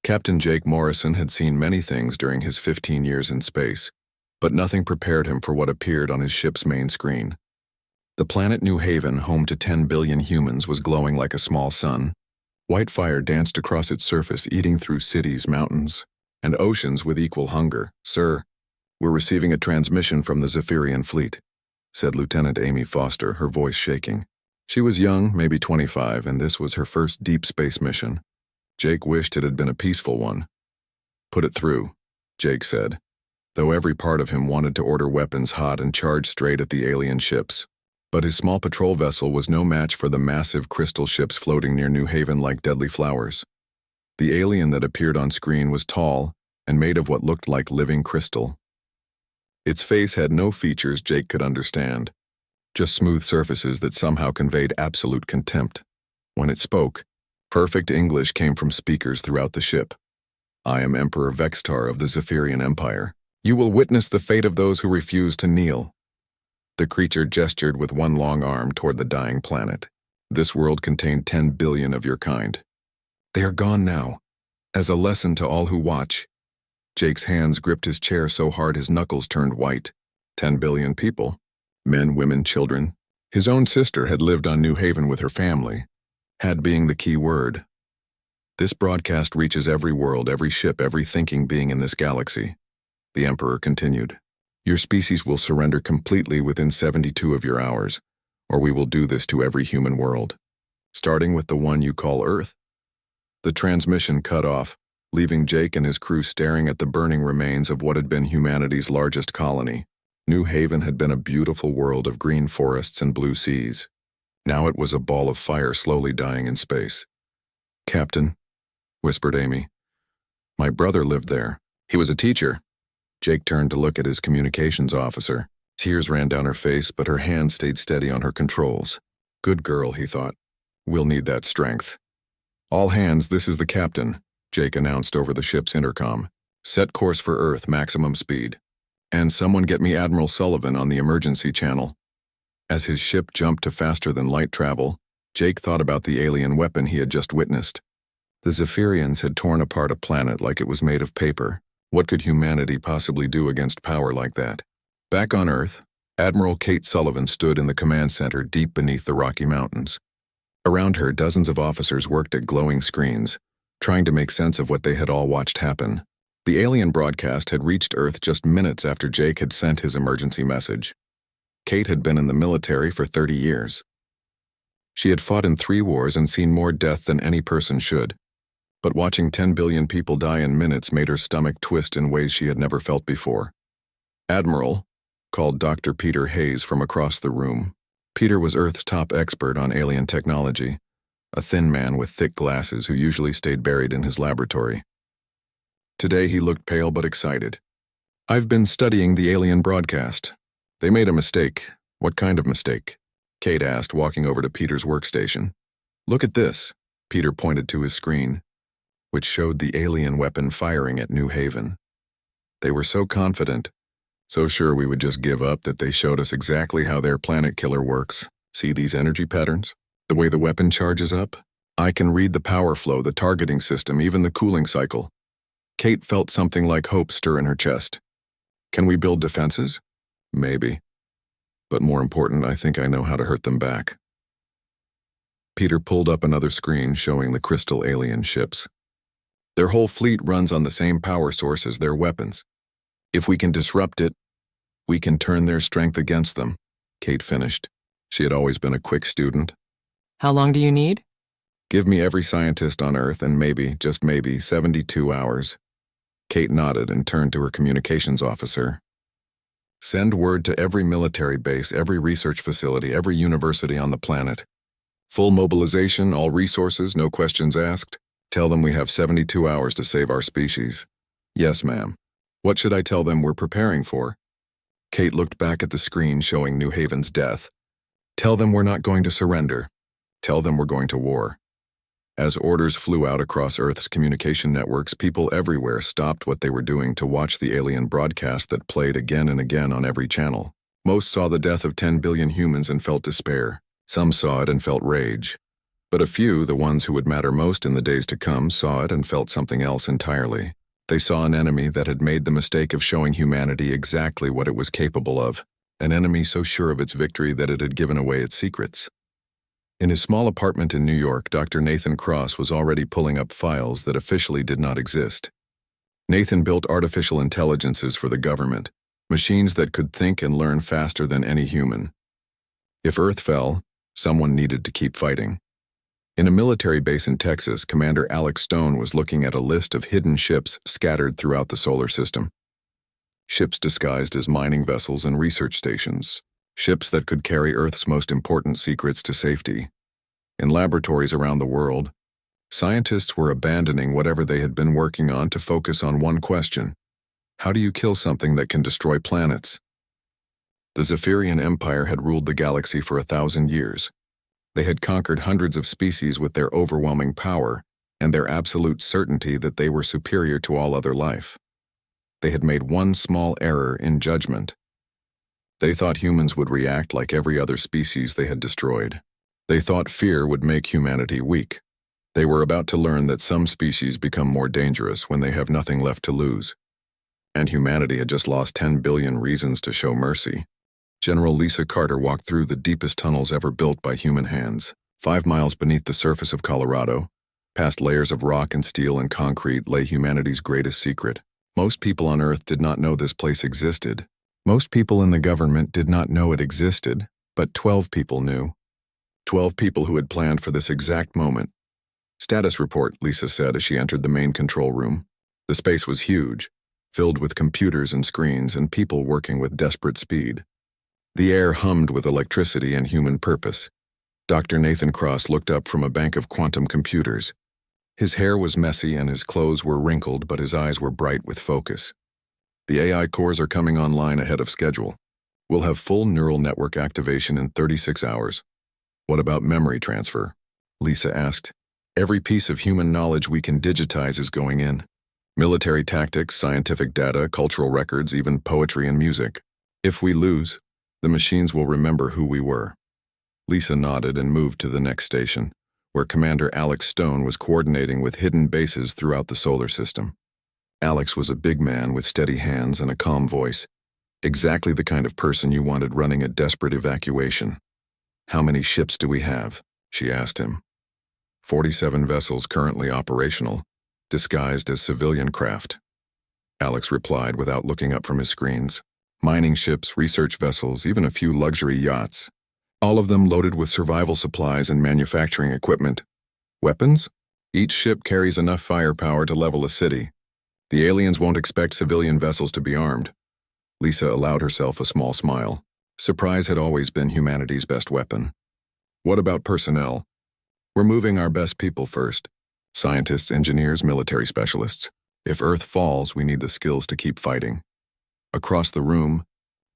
Captain Jake Morrison had seen many things during his 15 years in space, but nothing prepared him for what appeared on his ship's main screen. The planet New Haven, home to 10 billion humans, was glowing like a small sun. White fire danced across its surface, eating through cities, mountains, and oceans with equal hunger. "Sir, we're receiving a transmission from the Zephyrian fleet," said Lieutenant Amy Foster, her voice shaking. She was young, maybe 25, and this was her first deep space mission. Jake wished it had been a peaceful one. "Put it through," Jake said, though every part of him wanted to order weapons hot and charge straight at the alien ships. But his small patrol vessel was no match for the massive crystal ships floating near New Haven like deadly flowers. The alien that appeared on screen was tall and made of what looked like living crystal. Its face had no features Jake could understand, just smooth surfaces that somehow conveyed absolute contempt. When it spoke, perfect English came from speakers throughout the ship. "I am Emperor Vextar of the Zephyrian Empire. You will witness the fate of those who refuse to kneel." The creature gestured with one long arm toward the dying planet. "This world contained 10 billion of your kind. They are gone now, as a lesson to all who watch." Jake's hands gripped his chair so hard his knuckles turned white. 10 billion people. Men, women, children. His own sister had lived on New Haven with her family. Had being the key word. "This broadcast reaches every world, every ship, every thinking being in this galaxy," the Emperor continued. "Your species will surrender completely within 72 of your hours, or we will do this to every human world, starting with the one you call Earth." The transmission cut off, leaving Jake and his crew staring at the burning remains of what had been humanity's largest colony. New Haven had been a beautiful world of green forests and blue seas. Now it was a ball of fire slowly dying in space. "Captain," whispered Amy. "My brother lived there. He was a teacher." Jake turned to look at his communications officer. Tears ran down her face, but her hand stayed steady on her controls. "Good girl," he thought. "We'll need that strength." "All hands, this is the captain," Jake announced over the ship's intercom. "Set course for Earth, maximum speed. And someone get me Admiral Sullivan on the emergency channel." As his ship jumped to faster than light travel, Jake thought about the alien weapon he had just witnessed. The Zephyrians had torn apart a planet like it was made of paper. What could humanity possibly do against power like that? Back on Earth, Admiral Kate Sullivan stood in the command center deep beneath the Rocky Mountains. Around her, dozens of officers worked at glowing screens, trying to make sense of what they had all watched happen. The alien broadcast had reached Earth just minutes after Jake had sent his emergency message. Kate had been in the military for 30 years. She had fought in 3 wars and seen more death than any person should. But watching 10 billion people die in minutes made her stomach twist in ways she had never felt before. "Admiral," called Dr. Peter Hayes from across the room. Peter was Earth's top expert on alien technology, a thin man with thick glasses who usually stayed buried in his laboratory. Today he looked pale but excited. "I've been studying the alien broadcast. They made a mistake." "What kind of mistake?" Kate asked, walking over to Peter's workstation. "Look at this." Peter pointed to his screen, which showed the alien weapon firing at New Haven. "They were so confident, so sure we would just give up, that they showed us exactly how their planet killer works. See these energy patterns? The way the weapon charges up? I can read the power flow, the targeting system, even the cooling cycle." Kate felt something like hope stir in her chest. "Can we build defenses? Maybe. But more important, I think I know how to hurt them back." Peter pulled up another screen showing the crystal alien ships. "Their whole fleet runs on the same power source as their weapons. If we can disrupt it, we can turn their strength against them," Kate finished. She had always been a quick student. "How long do you need?" "Give me every scientist on Earth and maybe, just maybe, 72 hours. Kate nodded and turned to her communications officer. "Send word to every military base, every research facility, every university on the planet. Full mobilization, all resources, no questions asked. Tell them we have 72 hours to save our species." "Yes, ma'am." "What should I tell them we're preparing for?" Kate looked back at the screen showing New Haven's death. "Tell them we're not going to surrender. Tell them we're going to war." As orders flew out across Earth's communication networks, people everywhere stopped what they were doing to watch the alien broadcast that played again and again on every channel. Most saw the death of 10 billion humans and felt despair. Some saw it and felt rage. But a few, the ones who would matter most in the days to come, saw it and felt something else entirely. They saw an enemy that had made the mistake of showing humanity exactly what it was capable of, an enemy so sure of its victory that it had given away its secrets. In his small apartment in New York, Dr. Nathan Cross was already pulling up files that officially did not exist. Nathan built artificial intelligences for the government, machines that could think and learn faster than any human. If Earth fell, someone needed to keep fighting. In a military base in Texas, Commander Alex Stone was looking at a list of hidden ships scattered throughout the solar system. Ships disguised as mining vessels and research stations. Ships that could carry Earth's most important secrets to safety. In laboratories around the world, scientists were abandoning whatever they had been working on to focus on one question: how do you kill something that can destroy planets? The Zephyrian Empire had ruled the galaxy for 1,000 years. They had conquered hundreds of species with their overwhelming power and their absolute certainty that they were superior to all other life. They had made one small error in judgment. They thought humans would react like every other species they had destroyed. They thought fear would make humanity weak. They were about to learn that some species become more dangerous when they have nothing left to lose. And humanity had just lost 10 billion reasons to show mercy. General Lisa Carter walked through the deepest tunnels ever built by human hands, 5 miles beneath the surface of Colorado. Past layers of rock and steel and concrete lay humanity's greatest secret. Most people on Earth did not know this place existed. Most people in the government did not know it existed, but 12 people knew. 12 people who had planned for this exact moment. "Status report," Lisa said as she entered the main control room. The space was huge, filled with computers and screens and people working with desperate speed. The air hummed with electricity and human purpose. Dr. Nathan Cross looked up from a bank of quantum computers. His hair was messy and his clothes were wrinkled, but his eyes were bright with focus. "The AI cores are coming online ahead of schedule. We'll have full neural network activation in 36 hours. "What about memory transfer?" Lisa asked. "Every piece of human knowledge we can digitize is going in. Military tactics, scientific data, cultural records, even poetry and music. If we lose, the machines will remember who we were." Lisa nodded and moved to the next station, where Commander Alex Stone was coordinating with hidden bases throughout the solar system. Alex was a big man with steady hands and a calm voice, exactly the kind of person you wanted running a desperate evacuation. "How many ships do we have?" she asked him. 47 vessels currently operational, disguised as civilian craft. Alex replied without looking up from his screens. "Mining ships, research vessels, even a few luxury yachts. All of them loaded with survival supplies and manufacturing equipment. Weapons? Each ship carries enough firepower to level a city. The aliens won't expect civilian vessels to be armed." Lisa allowed herself a small smile. Surprise had always been humanity's best weapon. "What about personnel?" "We're moving our best people first. Scientists, engineers, military specialists. If Earth falls, we need the skills to keep fighting." Across the room,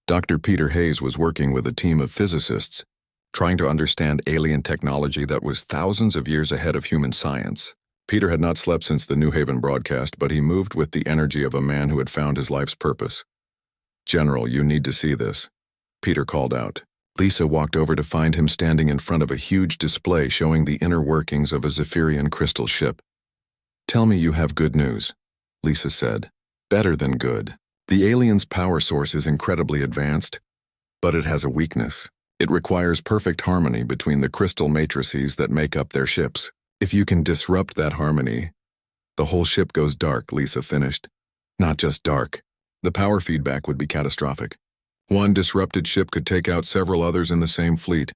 Dr. Peter Hayes was working with a team of physicists, trying to understand alien technology that was thousands of years ahead of human science. Peter had not slept since the New Haven broadcast, but he moved with the energy of a man who had found his life's purpose. "General, you need to see this," Peter called out. Lisa walked over to find him standing in front of a huge display showing the inner workings of a Zephyrian crystal ship. "Tell me you have good news," Lisa said. "Better than good. The alien's power source is incredibly advanced, but it has a weakness. It requires perfect harmony between the crystal matrices that make up their ships. If you can disrupt that harmony, the whole ship goes dark," Lisa finished. "Not just dark. The power feedback would be catastrophic. One disrupted ship could take out several others in the same fleet."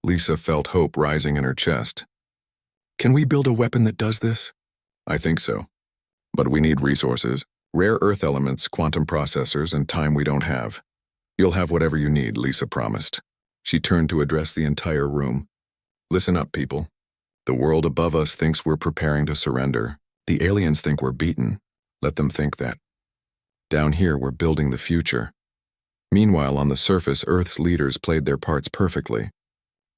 Lisa felt hope rising in her chest. "Can we build a weapon that does this?" "I think so. But we need resources, rare earth elements, quantum processors, and time we don't have." "You'll have whatever you need," Lisa promised. She turned to address the entire room. "Listen up, people. The world above us thinks we're preparing to surrender. The aliens think we're beaten. Let them think that. Down here, we're building the future." Meanwhile, on the surface, Earth's leaders played their parts perfectly.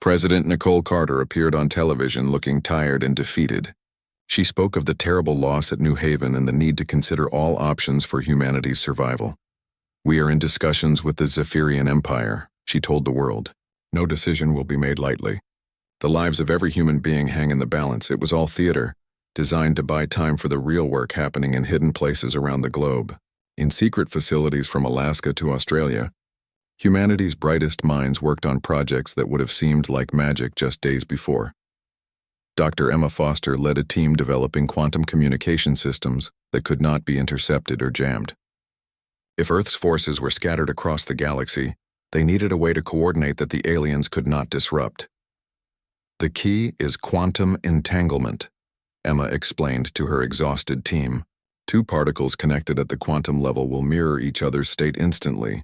President Nicole Carter appeared on television looking tired and defeated. She spoke of the terrible loss at New Haven and the need to consider all options for humanity's survival. "We are in discussions with the Zephyrian Empire," she told the world. "No decision will be made lightly. The lives of every human being hang in the balance. It was all theater, designed to buy time for the real work happening in hidden places around the globe. In secret facilities from Alaska to Australia, humanity's brightest minds worked on projects that would have seemed like magic just days before. Dr. Emma Foster led a team developing quantum communication systems that could not be intercepted or jammed. If Earth's forces were scattered across the galaxy, they needed a way to coordinate that the aliens could not disrupt. The key is quantum entanglement, Emma explained to her exhausted team. Two particles connected at the quantum level will mirror each other's state instantly,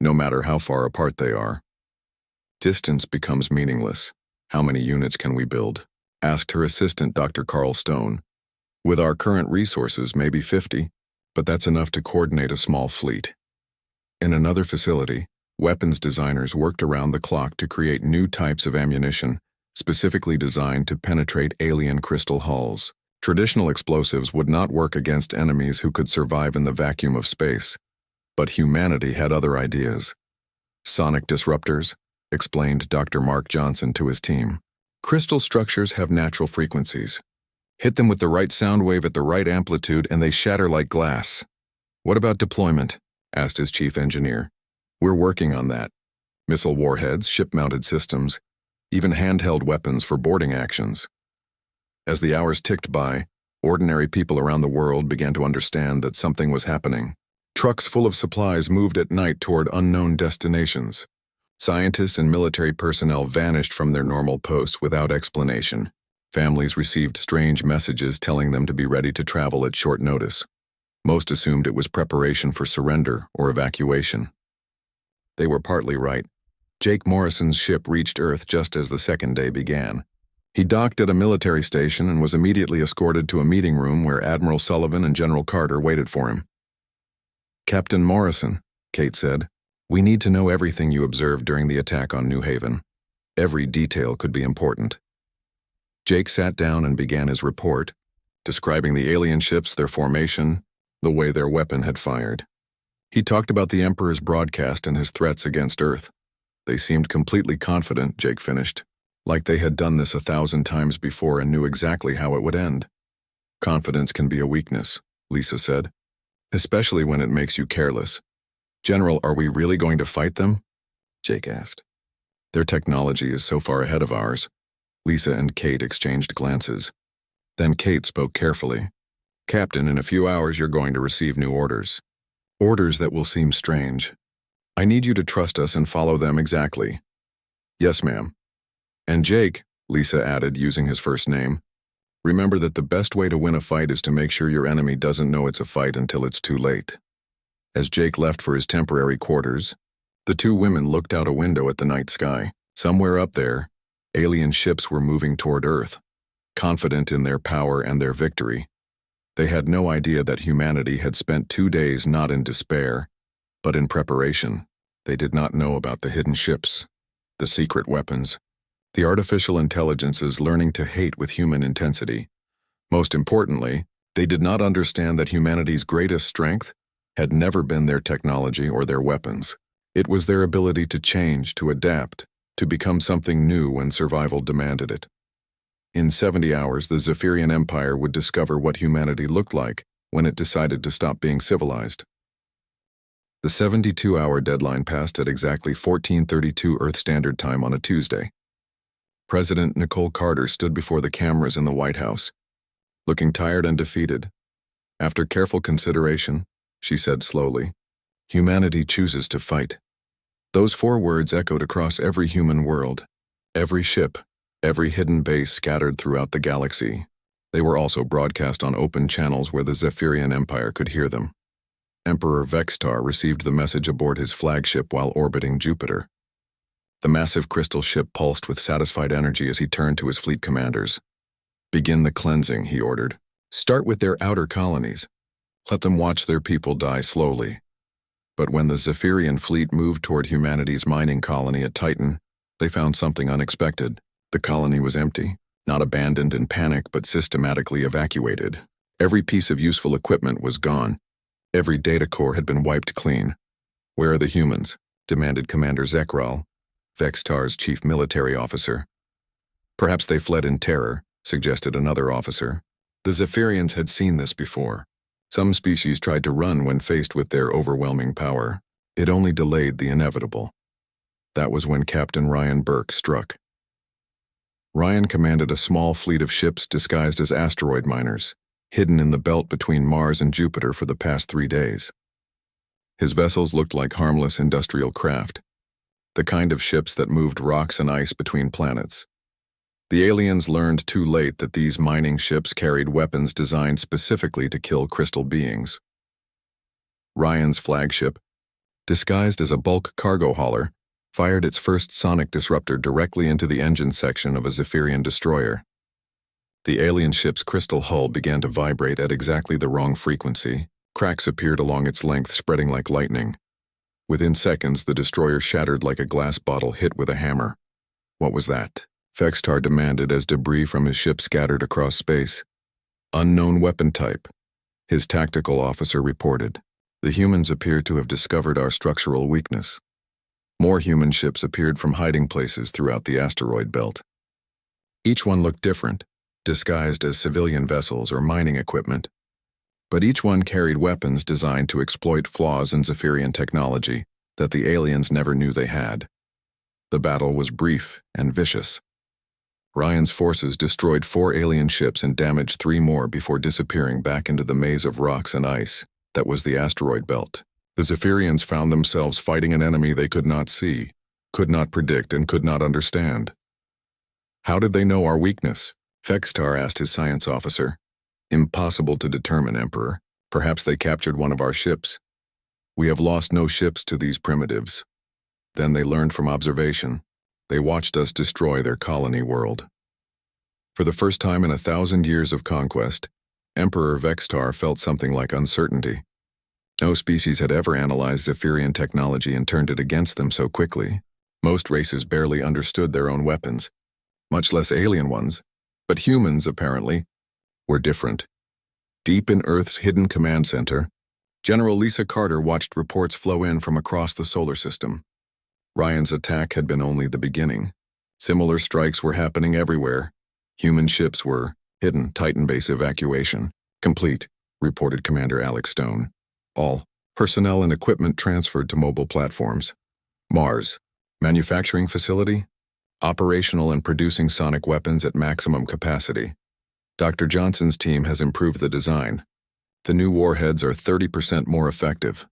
no matter how far apart they are. Distance becomes meaningless. How many units can we build? Asked her assistant, Dr. Carl Stone. With our current resources, maybe 50, but that's enough to coordinate a small fleet. In another facility, weapons designers worked around the clock to create new types of ammunition, specifically designed to penetrate alien crystal hulls. Traditional explosives would not work against enemies who could survive in the vacuum of space. But humanity had other ideas. Sonic disruptors, explained Dr. Mark Johnson to his team. Crystal structures have natural frequencies. Hit them with the right sound wave at the right amplitude and they shatter like glass. What about deployment? Asked his chief engineer. We're working on that. Missile warheads, ship-mounted systems, even handheld weapons for boarding actions. As the hours ticked by, ordinary people around the world began to understand that something was happening. Trucks full of supplies moved at night toward unknown destinations. Scientists and military personnel vanished from their normal posts without explanation. Families received strange messages telling them to be ready to travel at short notice. Most assumed it was preparation for surrender or evacuation. They were partly right. Jake Morrison's ship reached Earth just as the second day began. He docked at a military station and was immediately escorted to a meeting room where Admiral Sullivan and General Carter waited for him. Captain Morrison, Kate said, we need to know everything you observed during the attack on New Haven. Every detail could be important. Jake sat down and began his report, describing the alien ships, their formation, the way their weapon had fired. He talked about the Emperor's broadcast and his threats against Earth. They seemed completely confident, Jake finished, like they had done this 1,000 times before and knew exactly how it would end. Confidence can be a weakness, Lisa said, especially when it makes you careless. General, are we really going to fight them? Jake asked. Their technology is so far ahead of ours. Lisa and Kate exchanged glances. Then Kate spoke carefully. Captain, in a few hours you're going to receive new orders. Orders that will seem strange. I need you to trust us and follow them exactly. Yes, ma'am. And Jake, Lisa added, using his first name, remember that the best way to win a fight is to make sure your enemy doesn't know it's a fight until it's too late. As Jake left for his temporary quarters, the two women looked out a window at the night sky. Somewhere up there, alien ships were moving toward Earth, confident in their power and their victory. They had no idea that humanity had spent 2 days not in despair, but in preparation. They did not know about the hidden ships, the secret weapons, the artificial intelligences learning to hate with human intensity. Most importantly, they did not understand that humanity's greatest strength had never been their technology or their weapons. It was their ability to change, to adapt, to become something new when survival demanded it. In 70 hours, the Zephyrian Empire would discover what humanity looked like when it decided to stop being civilized. The 72-hour deadline passed at exactly 14:32 Earth Standard Time on a Tuesday. President Nicole Carter stood before the cameras in the White House, looking tired and defeated. After careful consideration, she said slowly, humanity chooses to fight. Those 4 words echoed across every human world, every ship, every hidden base scattered throughout the galaxy. They were also broadcast on open channels where the Zephyrian Empire could hear them. Emperor Vextar received the message aboard his flagship while orbiting Jupiter. The massive crystal ship pulsed with satisfied energy as he turned to his fleet commanders. Begin the cleansing, he ordered. Start with their outer colonies. Let them watch their people die slowly. But when the Zephyrian fleet moved toward humanity's mining colony at Titan, they found something unexpected. The colony was empty, not abandoned in panic but systematically evacuated. Every piece of useful equipment was gone. Every data core had been wiped clean. Where are the humans? Demanded Commander Zekral, Vextar's chief military officer. Perhaps they fled in terror, suggested another officer. The Zephyrians had seen this before. Some species tried to run when faced with their overwhelming power. It only delayed the inevitable. That was when Captain Ryan Burke struck. Ryan commanded a small fleet of ships disguised as asteroid miners, hidden in the belt between Mars and Jupiter for the past 3 days. His vessels looked like harmless industrial craft, the kind of ships that moved rocks and ice between planets. The aliens learned too late that these mining ships carried weapons designed specifically to kill crystal beings. Ryan's flagship, disguised as a bulk cargo hauler, fired its first sonic disruptor directly into the engine section of a Zephyrian destroyer. The alien ship's crystal hull began to vibrate at exactly the wrong frequency. Cracks appeared along its length, spreading like lightning. Within seconds, the destroyer shattered like a glass bottle hit with a hammer. What was that? Fextar demanded as debris from his ship scattered across space. Unknown weapon type, his tactical officer reported. The humans appeared to have discovered our structural weakness. More human ships appeared from hiding places throughout the asteroid belt. Each one looked different, disguised as civilian vessels or mining equipment. But each one carried weapons designed to exploit flaws in Zephyrian technology that the aliens never knew they had. The battle was brief and vicious. Ryan's forces destroyed 4 alien ships and damaged 3 more before disappearing back into the maze of rocks and ice that was the asteroid belt. The Zephyrians found themselves fighting an enemy they could not see, could not predict, and could not understand. How did they know our weakness? Fextar asked his science officer. Impossible to determine, Emperor. Perhaps they captured one of our ships. We have lost no ships to these primitives. Then they learned from observation. They watched us destroy their colony world. For the first time in 1,000 years of conquest, Emperor Vextar felt something like uncertainty. No species had ever analyzed Zephyrian technology and turned it against them so quickly. Most races barely understood their own weapons, much less alien ones, but humans, apparently, were different. Deep in Earth's hidden command center, General Lisa Carter watched reports flow in from across the solar system. Ryan's attack had been only the beginning. Similar strikes were happening everywhere. Human ships were hidden. Titan base evacuation complete, reported Commander Alex Stone. All personnel and equipment transferred to mobile platforms. Mars, manufacturing facility, operational and producing sonic weapons at maximum capacity. Dr. Johnson's team has improved the design. The new warheads are 30% more effective.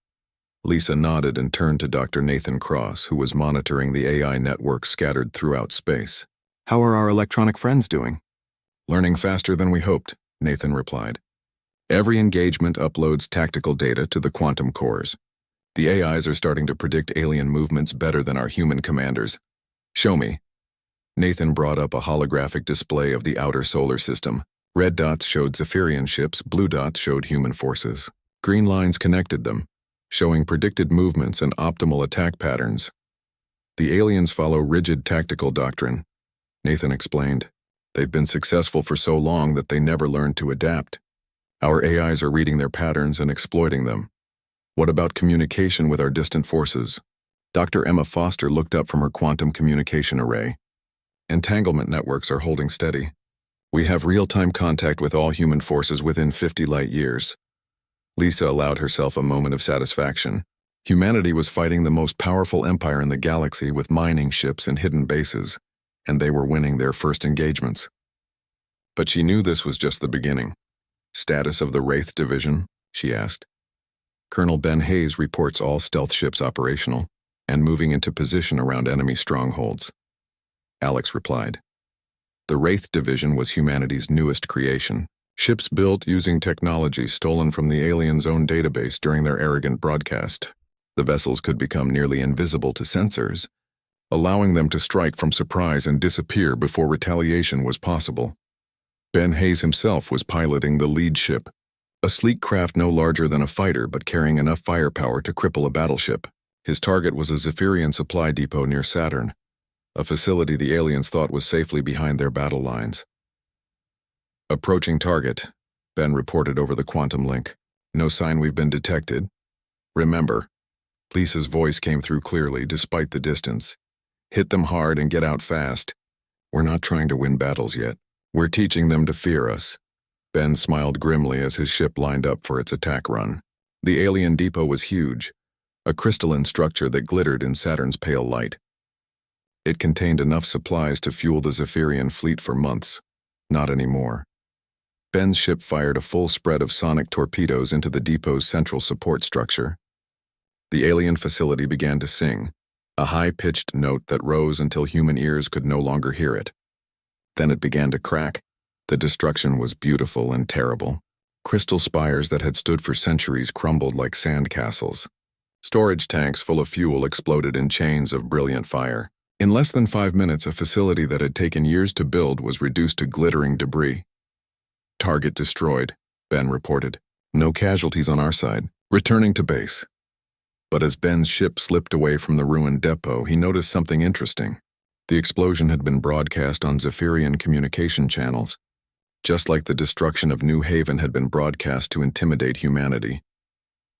Lisa nodded and turned to Dr. Nathan Cross, who was monitoring the AI network scattered throughout space. How are our electronic friends doing? Learning faster than we hoped, Nathan replied. Every engagement uploads tactical data to the quantum cores. The AIs are starting to predict alien movements better than our human commanders. Show me. Nathan brought up a holographic display of the outer solar system. Red dots showed Zephyrian ships, blue dots showed human forces. Green lines connected them, showing predicted movements and optimal attack patterns. The aliens follow rigid tactical doctrine, Nathan explained. They've been successful for so long that they never learned to adapt. Our AIs are reading their patterns and exploiting them. What about communication with our distant forces? Dr. Emma Foster looked up from her quantum communication array. Entanglement networks are holding steady. We have real-time contact with all human forces within 50 light years. Lisa allowed herself a moment of satisfaction. Humanity was fighting the most powerful empire in the galaxy with mining ships and hidden bases, and they were winning their first engagements. But she knew this was just the beginning. Status of the Wraith Division, she asked. Colonel Ben Hayes reports all stealth ships operational and moving into position around enemy strongholds. Alex replied. The Wraith Division was humanity's newest creation. Ships built using technology stolen from the aliens' own database during their arrogant broadcast. The vessels could become nearly invisible to sensors, allowing them to strike from surprise and disappear before retaliation was possible. Ben Hayes himself was piloting the lead ship, a sleek craft no larger than a fighter but carrying enough firepower to cripple a battleship. His target was a Zephyrian supply depot near Saturn, a facility the aliens thought was safely behind their battle lines. Approaching target, Ben reported over the quantum link. No sign we've been detected. Remember, Lisa's voice came through clearly despite the distance. Hit them hard and get out fast. We're not trying to win battles yet. We're teaching them to fear us. Ben smiled grimly as his ship lined up for its attack run. The alien depot was huge, a crystalline structure that glittered in Saturn's pale light. It contained enough supplies to fuel the Zephyrian fleet for months. Not anymore. Ben's ship fired a full spread of sonic torpedoes into the depot's central support structure. The alien facility began to sing, a high-pitched note that rose until human ears could no longer hear it. Then it began to crack. The destruction was beautiful and terrible. Crystal spires that had stood for centuries crumbled like sand castles. Storage tanks full of fuel exploded in chains of brilliant fire. In less than 5 minutes, a facility that had taken years to build was reduced to glittering debris. Target destroyed, Ben reported. No casualties on our side. Returning to base. But as Ben's ship slipped away from the ruined depot, he noticed something interesting. The explosion had been broadcast on Zephyrian communication channels, just like the destruction of New Haven had been broadcast to intimidate humanity.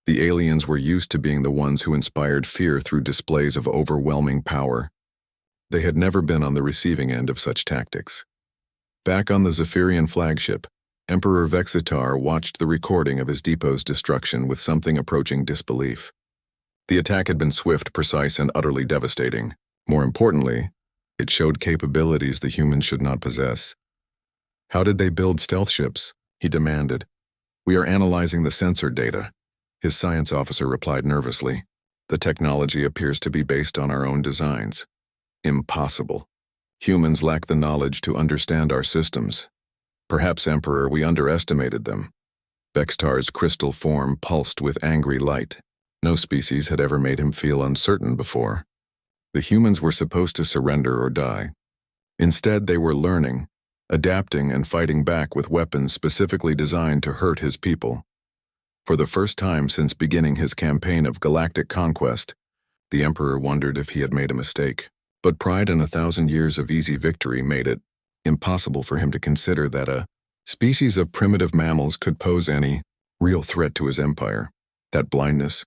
The aliens were used to being the ones who inspired fear through displays of overwhelming power. They had never been on the receiving end of such tactics. Back on the Zephyrian flagship, Emperor Vexitar watched the recording of his depot's destruction with something approaching disbelief. The attack had been swift, precise, and utterly devastating. More importantly, it showed capabilities the humans should not possess. How did they build stealth ships? He demanded. We are analyzing the sensor data, his science officer replied nervously. The technology appears to be based on our own designs. Impossible. Humans lack the knowledge to understand our systems. Perhaps, Emperor, we underestimated them. Vextar's crystal form pulsed with angry light. No species had ever made him feel uncertain before. The humans were supposed to surrender or die. Instead, they were learning, adapting, and fighting back with weapons specifically designed to hurt his people. For the first time since beginning his campaign of galactic conquest, the Emperor wondered if he had made a mistake. But pride in 1,000 years of easy victory made it impossible for him to consider that a species of primitive mammals could pose any real threat to his empire. That blindness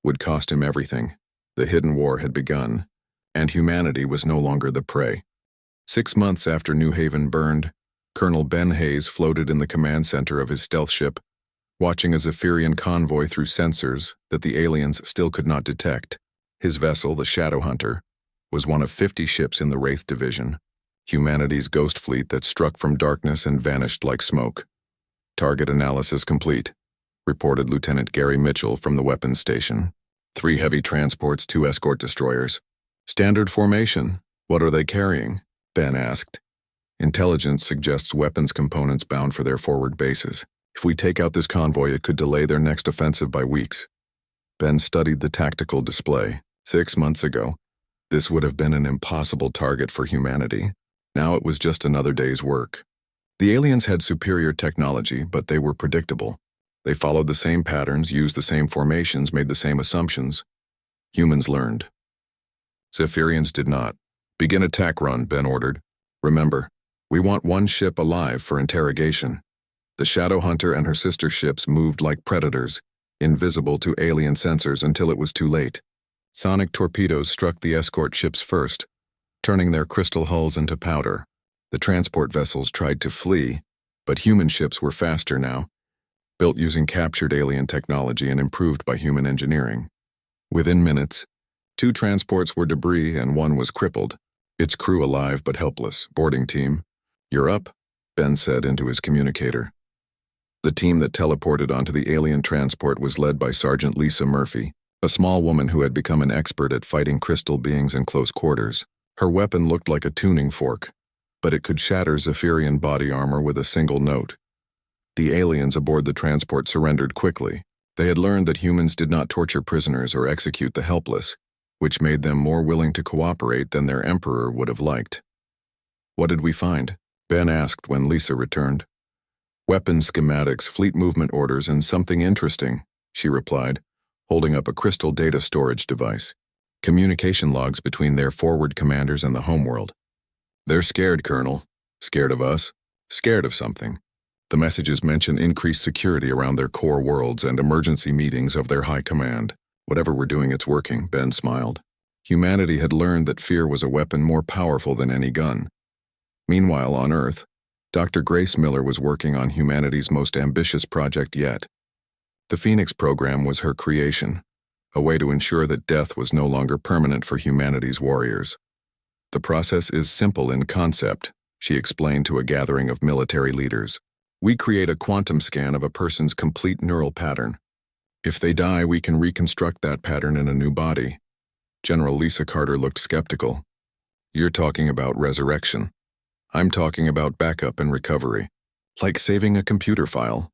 would cost him everything. The hidden war had begun, and humanity was no longer the prey. 6 months after New Haven burned, Colonel Ben Hayes floated in the command center of his stealth ship, watching a Zephyrian convoy through sensors that the aliens still could not detect. His vessel, the Shadow Hunter, was one of 50 ships in the Wraith Division, humanity's ghost fleet that struck from darkness and vanished like smoke. Target analysis complete, reported Lieutenant Gary Mitchell from the weapons station. 3 heavy transports, 2 escort destroyers. Standard formation. What are they carrying? Ben asked. Intelligence suggests weapons components bound for their forward bases. If we take out this convoy, it could delay their next offensive by weeks. Ben studied the tactical display. 6 months ago, this would have been an impossible target for humanity. Now it was just another day's work. The aliens had superior technology, but they were predictable. They followed the same patterns, used the same formations, made the same assumptions. Humans learned. Zephyrians did not. Begin attack run, Ben ordered. Remember, we want 1 ship alive for interrogation. The Shadow Hunter and her sister ships moved like predators, invisible to alien sensors until it was too late. Sonic torpedoes struck the escort ships first, turning their crystal hulls into powder. The transport vessels tried to flee, but human ships were faster now, built using captured alien technology and improved by human engineering. Within minutes, 2 transports were debris and 1 was crippled, its crew alive but helpless. Boarding team, you're up, Ben said into his communicator. The team that teleported onto the alien transport was led by Sergeant Lisa Murphy, a small woman who had become an expert at fighting crystal beings in close quarters. Her weapon looked like a tuning fork, but it could shatter Zephyrian body armor with a single note. The aliens aboard the transport surrendered quickly. They had learned that humans did not torture prisoners or execute the helpless, which made them more willing to cooperate than their emperor would have liked. What did we find? Ben asked when Lisa returned. Weapon schematics, fleet movement orders, and something interesting, she replied, holding up a crystal data storage device. Communication logs between their forward commanders and the homeworld. They're scared, Colonel. Scared of us? Scared of something. The messages mention increased security around their core worlds and emergency meetings of their high command. Whatever we're doing, it's working, Ben smiled. Humanity had learned that fear was a weapon more powerful than any gun. Meanwhile, on Earth, Dr. Grace Miller was working on humanity's most ambitious project yet. The Phoenix program was her creation, a way to ensure that death was no longer permanent for humanity's warriors. The process is simple in concept, she explained to a gathering of military leaders. We create a quantum scan of a person's complete neural pattern. If they die, we can reconstruct that pattern in a new body. General Lisa Carter looked skeptical. You're talking about resurrection. I'm talking about backup and recovery. Like saving a computer file.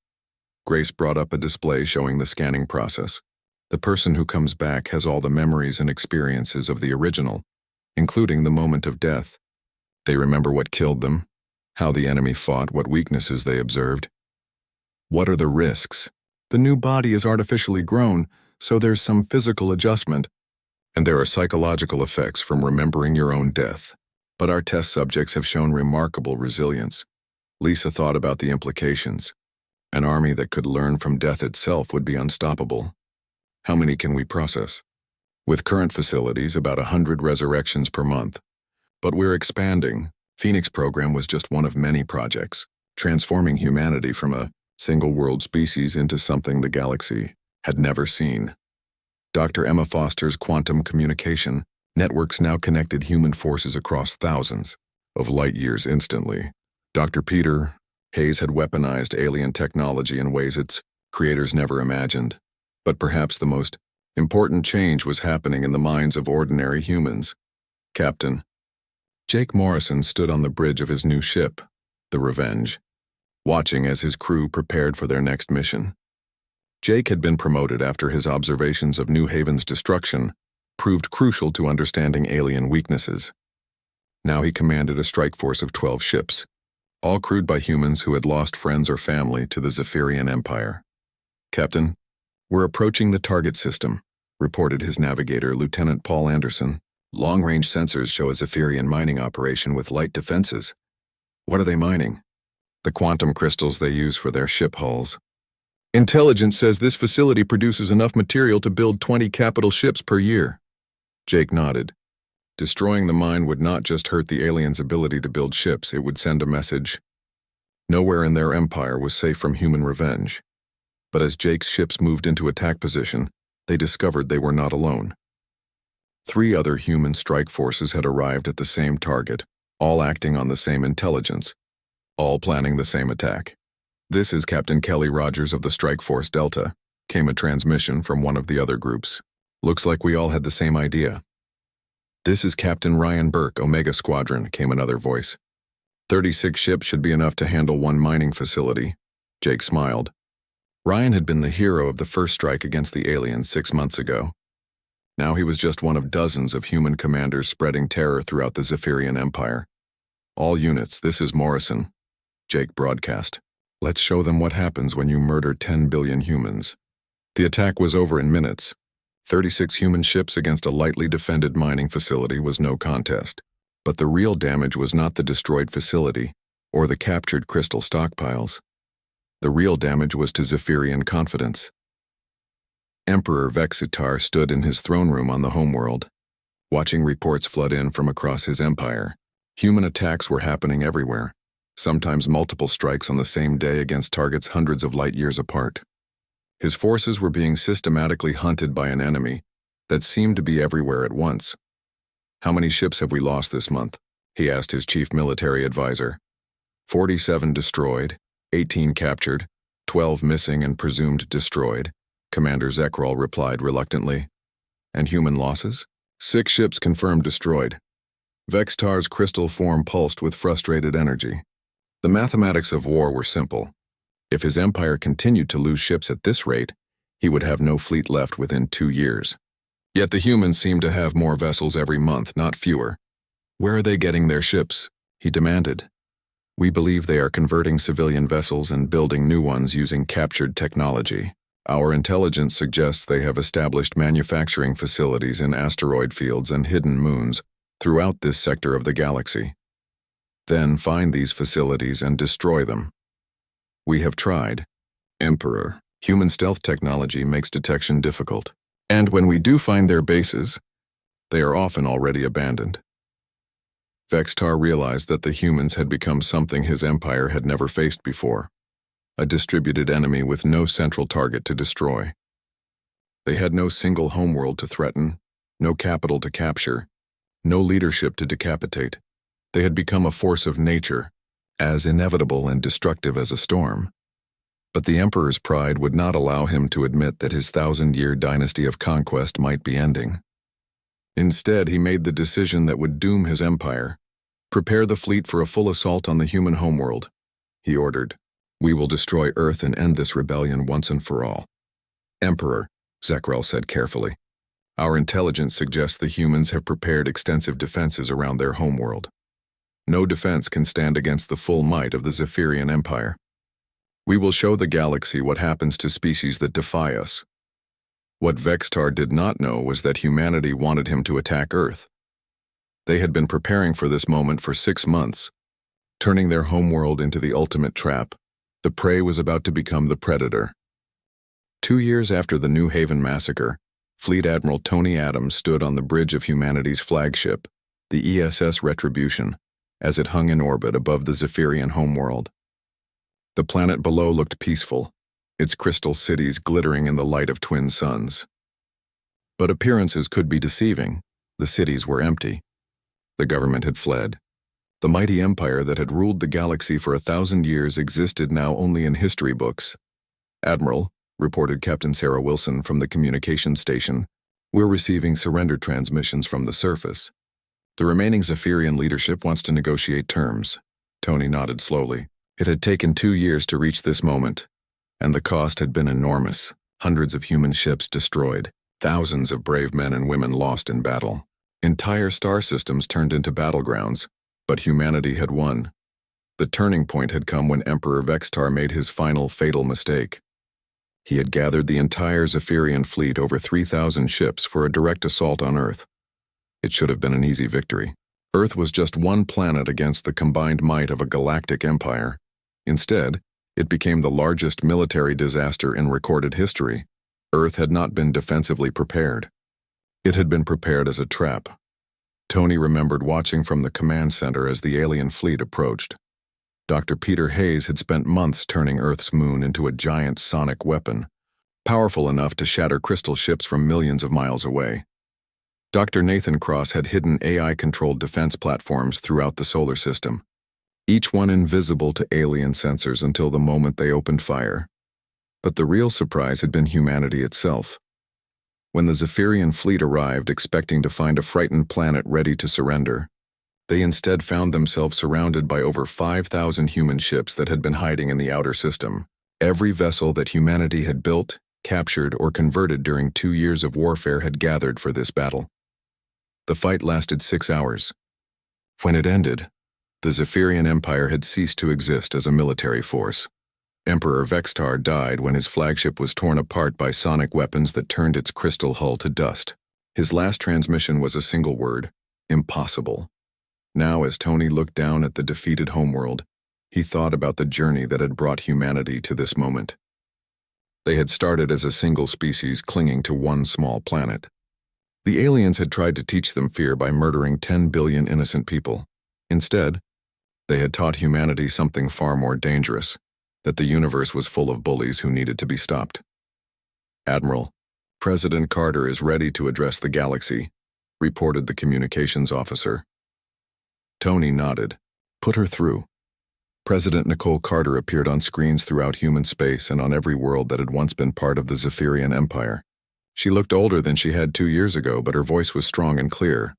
Grace brought up a display showing the scanning process. The person who comes back has all the memories and experiences of the original, including the moment of death. They remember what killed them, how the enemy fought, what weaknesses they observed. What are the risks? The new body is artificially grown, so there's some physical adjustment. And there are psychological effects from remembering your own death. But our test subjects have shown remarkable resilience. Lisa thought about the implications. An army that could learn from death itself would be unstoppable. How many can we process? With current facilities, about 100 resurrections per month. But we're expanding. Phoenix program was just one of many projects, transforming humanity from a single world species into something the galaxy had never seen. Dr. Emma Foster's quantum communication networks now connected human forces across thousands of light years instantly. Dr. Peter Hayes had weaponized alien technology in ways its creators never imagined. But perhaps the most important change was happening in the minds of ordinary humans. Captain Jake Morrison stood on the bridge of his new ship, the Revenge, watching as his crew prepared for their next mission. Jake had been promoted after his observations of New Haven's destruction proved crucial to understanding alien weaknesses. Now he commanded a strike force of 12 ships, all crewed by humans who had lost friends or family to the Zephyrian Empire. Captain, we're approaching the target system, reported his navigator, Lieutenant Paul Anderson. Long-range sensors show a Zephyrian mining operation with light defenses. What are they mining? The quantum crystals they use for their ship hulls. Intelligence says this facility produces enough material to build 20 capital ships per year. Jake nodded. Destroying the mine would not just hurt the aliens' ability to build ships, it would send a message. Nowhere in their empire was safe from human revenge. But as Jake's ships moved into attack position, they discovered they were not alone. 3 other human strike forces had arrived at the same target, all acting on the same intelligence, all planning the same attack. This is Captain Kelly Rogers of the Strike Force Delta, came a transmission from one of the other groups. Looks like we all had the same idea. This is Captain Ryan Burke, Omega Squadron, came another voice. 36 ships should be enough to handle one mining facility. Jake smiled. Ryan had been the hero of the first strike against the aliens 6 months ago. Now he was just one of dozens of human commanders spreading terror throughout the Zephyrian Empire. All units, this is Morrison. Jake broadcast. Let's show them what happens when you murder 10 billion humans. The attack was over in minutes. 36 human ships against a lightly defended mining facility was no contest. But the real damage was not the destroyed facility or the captured crystal stockpiles. The real damage was to Zephyrian confidence. Emperor Vexitar stood in his throne room on the homeworld, watching reports flood in from across his empire. Human attacks were happening everywhere, sometimes multiple strikes on the same day against targets hundreds of light years apart. His forces were being systematically hunted by an enemy that seemed to be everywhere at once. How many ships have we lost this month? He asked his chief military advisor. 47 destroyed, 18 captured, 12 missing and presumed destroyed, Commander Zekrol replied reluctantly. And human losses? 6 ships confirmed destroyed. Vextar's crystal form pulsed with frustrated energy. The mathematics of war were simple. If his empire continued to lose ships at this rate, he would have no fleet left within 2 years. Yet the humans seemed to have more vessels every month, not fewer. Where are they getting their ships? He demanded. We believe they are converting civilian vessels and building new ones using captured technology. Our intelligence suggests they have established manufacturing facilities in asteroid fields and hidden moons throughout this sector of the galaxy. Then find these facilities and destroy them. We have tried. Emperor, human stealth technology makes detection difficult. And when we do find their bases, they are often already abandoned. Vextar realized that the humans had become something his empire had never faced before, a distributed enemy with no central target to destroy. They had no single homeworld to threaten, no capital to capture, no leadership to decapitate. They had become a force of nature, as inevitable and destructive as a storm. But the Emperor's pride would not allow him to admit that his 1,000-year dynasty of conquest might be ending. Instead, he made the decision that would doom his empire. "Prepare the fleet for a full assault on the human homeworld," he ordered. "We will destroy Earth and end this rebellion once and for all." "Emperor," Zekrel said carefully, "our intelligence suggests the humans have prepared extensive defenses around their homeworld. No defense can stand against the full might of the Zephyrian Empire. We will show the galaxy what happens to species that defy us." What Vextar did not know was that humanity wanted him to attack Earth. They had been preparing for this moment for 6 months, turning their homeworld into the ultimate trap. The prey was about to become the predator. 2 years after the New Haven massacre, Fleet Admiral Tony Adams stood on the bridge of humanity's flagship, the ESS Retribution, as it hung in orbit above the Zephyrian homeworld. The planet below looked peaceful, its crystal cities glittering in the light of twin suns. But appearances could be deceiving. The cities were empty. The government had fled. The mighty empire that had ruled the galaxy for 1,000 years existed now only in history books. "Admiral," reported Captain Sarah Wilson from the communications station, "we're receiving surrender transmissions from the surface. The remaining Zephyrian leadership wants to negotiate terms." Tony nodded slowly. It had taken 2 years to reach this moment, and the cost had been enormous. Hundreds of human ships destroyed, thousands of brave men and women lost in battle. Entire star systems turned into battlegrounds, but humanity had won. The turning point had come when Emperor Vextar made his final fatal mistake. He had gathered the entire Zephyrian fleet, over 3,000 ships, for a direct assault on Earth. It should have been an easy victory. Earth was just one planet against the combined might of a galactic empire. Instead, it became the largest military disaster in recorded history. Earth had not been defensively prepared. It had been prepared as a trap. Tony remembered watching from the command center as the alien fleet approached. Dr. Peter Hayes had spent months turning Earth's moon into a giant sonic weapon, powerful enough to shatter crystal ships from millions of miles away. Dr. Nathan Cross had hidden AI-controlled defense platforms throughout the solar system, each one invisible to alien sensors until the moment they opened fire. But the real surprise had been humanity itself. When the Zephyrian fleet arrived expecting to find a frightened planet ready to surrender, they instead found themselves surrounded by over 5,000 human ships that had been hiding in the outer system. Every vessel that humanity had built, captured, or converted during 2 years of warfare had gathered for this battle. The fight lasted 6 hours. When it ended, the Zephyrian Empire had ceased to exist as a military force. Emperor Vextar died when his flagship was torn apart by sonic weapons that turned its crystal hull to dust. His last transmission was a single word: impossible. Now, as Tony looked down at the defeated homeworld, he thought about the journey that had brought humanity to this moment. They had started as a single species clinging to one small planet. The aliens had tried to teach them fear by murdering 10 billion innocent people. Instead, they had taught humanity something far more dangerous: that the universe was full of bullies who needed to be stopped. "Admiral, President Carter is ready to address the galaxy," reported the communications officer. Tony nodded. "Put her through." President Nicole Carter appeared on screens throughout human space and on every world that had once been part of the Zephyrian Empire. She looked older than she had 2 years ago, but her voice was strong and clear.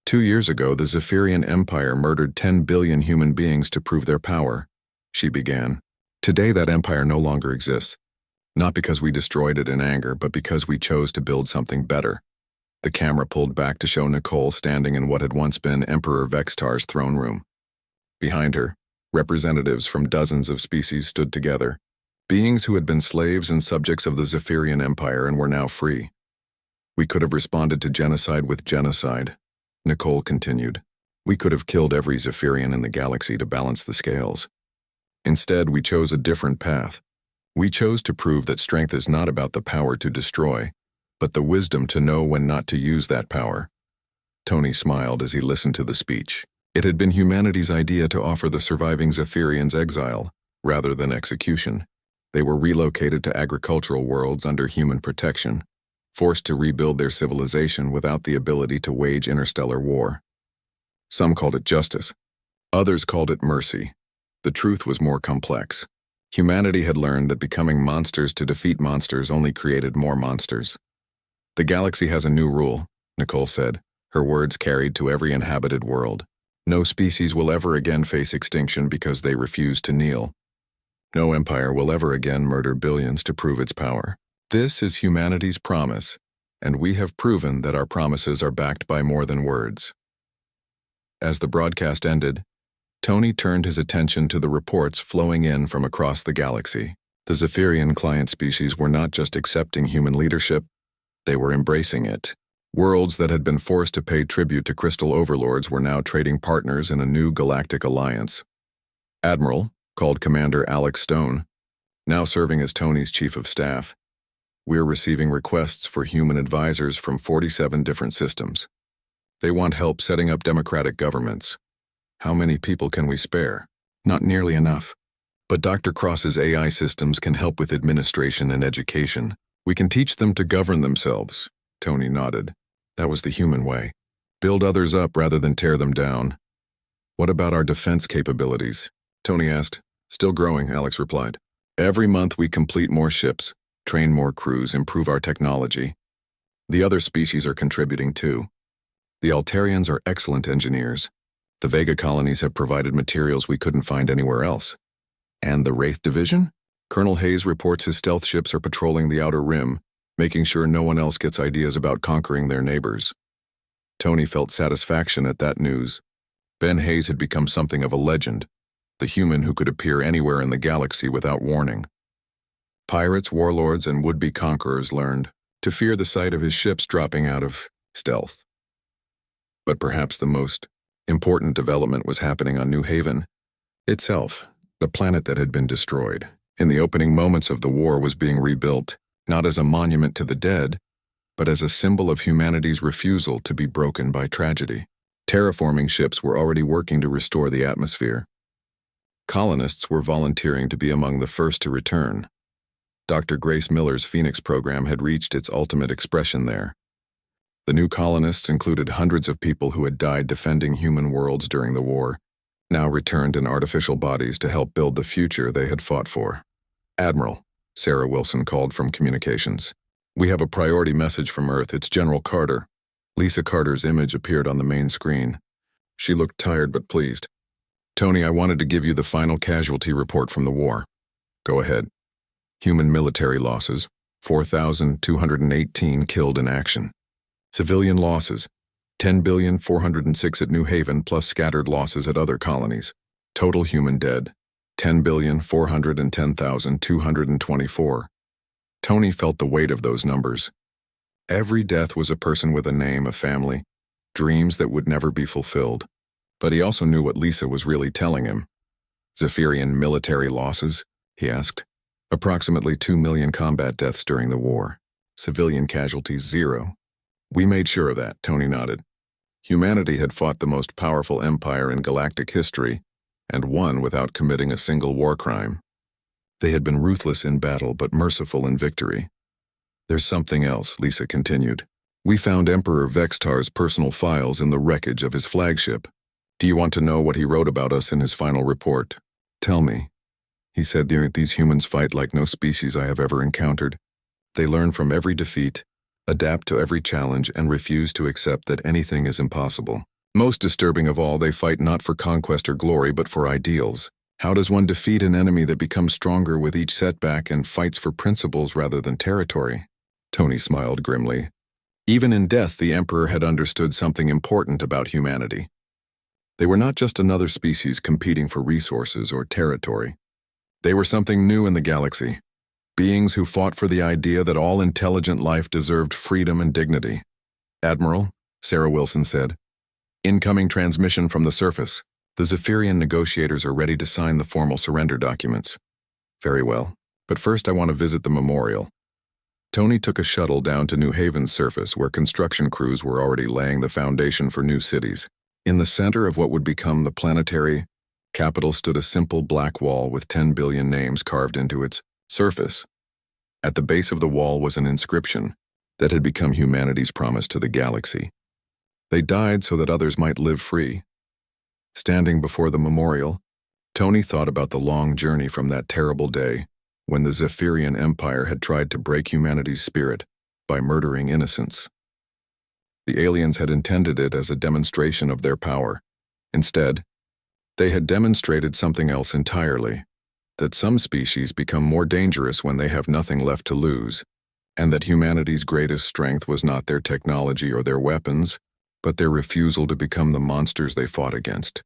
2 years ago, the Zephyrian Empire murdered 10 billion human beings to prove their power, she began. Today, that empire no longer exists. Not because we destroyed it in anger, but because we chose to build something better. The camera pulled back to show Nicole standing in what had once been Emperor Vextar's throne room. Behind her, representatives from dozens of species stood together, beings who had been slaves and subjects of the Zephyrian Empire and were now free. "We could have responded to genocide with genocide," Nicole continued. "We could have killed every Zephyrian in the galaxy to balance the scales. Instead, we chose a different path. We chose to prove that strength is not about the power to destroy, but the wisdom to know when not to use that power." Tony smiled as he listened to the speech. It had been humanity's idea to offer the surviving Zephyrians exile, rather than execution. They were relocated to agricultural worlds under human protection, forced to rebuild their civilization without the ability to wage interstellar war. Some called it justice. Others called it mercy. The truth was more complex. Humanity had learned that becoming monsters to defeat monsters only created more monsters. The galaxy has a new rule, Nicole said, her words carried to every inhabited world. No species will ever again face extinction because they refuse to kneel. No empire will ever again murder billions to prove its power. This is humanity's promise, and we have proven that our promises are backed by more than words. As the broadcast ended, Tony turned his attention to the reports flowing in from across the galaxy. The Zephyrian client species were not just accepting human leadership, they were embracing it. Worlds that had been forced to pay tribute to crystal overlords were now trading partners in a new galactic alliance. Admiral, called Commander Alex Stone, now serving as Tony's chief of staff, we're receiving requests for human advisors from 47 different systems. They want help setting up democratic governments. How many people can we spare? Not nearly enough. But Dr. Cross's AI systems can help with administration and education. We can teach them to govern themselves. Tony nodded. That was the human way. Build others up rather than tear them down. What about our defense capabilities? Tony asked. Still growing, Alex replied. Every month we complete more ships, train more crews, improve our technology. The other species are contributing too. The Altarians are excellent engineers. The Vega colonies have provided materials we couldn't find anywhere else. And the Wraith Division? Colonel Hayes reports his stealth ships are patrolling the Outer Rim, making sure no one else gets ideas about conquering their neighbors. Tony felt satisfaction at that news. Ben Hayes had become something of a legend, the human who could appear anywhere in the galaxy without warning. Pirates, warlords, and would-be conquerors learned to fear the sight of his ships dropping out of stealth. But perhaps the most important development was happening on New Haven itself, the planet that had been destroyed. In the opening moments of the war was being rebuilt, not as a monument to the dead, but as a symbol of humanity's refusal to be broken by tragedy. Terraforming ships were already working to restore the atmosphere. Colonists were volunteering to be among the first to return. Dr. Grace Miller's Phoenix program had reached its ultimate expression there. The new colonists included hundreds of people who had died defending human worlds during the war, now returned in artificial bodies to help build the future they had fought for. Admiral, Sarah Wilson called from communications. We have a priority message from Earth. It's General Carter. Lisa Carter's image appeared on the main screen. She looked tired but pleased. Tony, I wanted to give you the final casualty report from the war. Go ahead. Human military losses, 4,218 killed in action. Civilian losses, 10,406 at New Haven plus scattered losses at other colonies. Total human dead, 10,410,224. Tony felt the weight of those numbers. Every death was a person with a name, a family, dreams that would never be fulfilled. But he also knew what Lisa was really telling him. Zephyrian military losses, he asked. Approximately 2 million combat deaths during the war. Civilian casualties, 0. We made sure of that, Tony nodded. Humanity had fought the most powerful empire in galactic history, and won without committing a single war crime. They had been ruthless in battle but merciful in victory. There's something else, Lisa continued. We found Emperor Vextar's personal files in the wreckage of his flagship. Do you want to know what he wrote about us in his final report? Tell me. He said these humans fight like no species I have ever encountered. They learn from every defeat, adapt to every challenge, and refuse to accept that anything is impossible. Most disturbing of all, they fight not for conquest or glory, but for ideals. How does one defeat an enemy that becomes stronger with each setback and fights for principles rather than territory? Tony smiled grimly. Even in death, the Emperor had understood something important about humanity. They were not just another species competing for resources or territory. They were something new in the galaxy. Beings who fought for the idea that all intelligent life deserved freedom and dignity. Admiral, Sarah Wilson said. Incoming transmission from the surface. The Zephyrian negotiators are ready to sign the formal surrender documents. Very well. But first I want to visit the memorial. Tony took a shuttle down to New Haven's surface where construction crews were already laying the foundation for new cities. In the center of what would become the planetary capital stood a simple black wall with 10 billion names carved into its surface. At the base of the wall was an inscription that had become humanity's promise to the galaxy. They died so that others might live free. Standing before the memorial, Tony thought about the long journey from that terrible day when the Zephyrian Empire had tried to break humanity's spirit by murdering innocents. The aliens had intended it as a demonstration of their power. Instead, they had demonstrated something else entirely, that some species become more dangerous when they have nothing left to lose, and that humanity's greatest strength was not their technology or their weapons, but their refusal to become the monsters they fought against.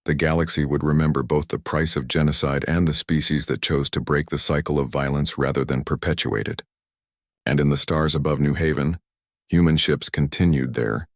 The galaxy would remember both the price of genocide and the species that chose to break the cycle of violence rather than perpetuate it. And in the stars above New Haven, human ships continued their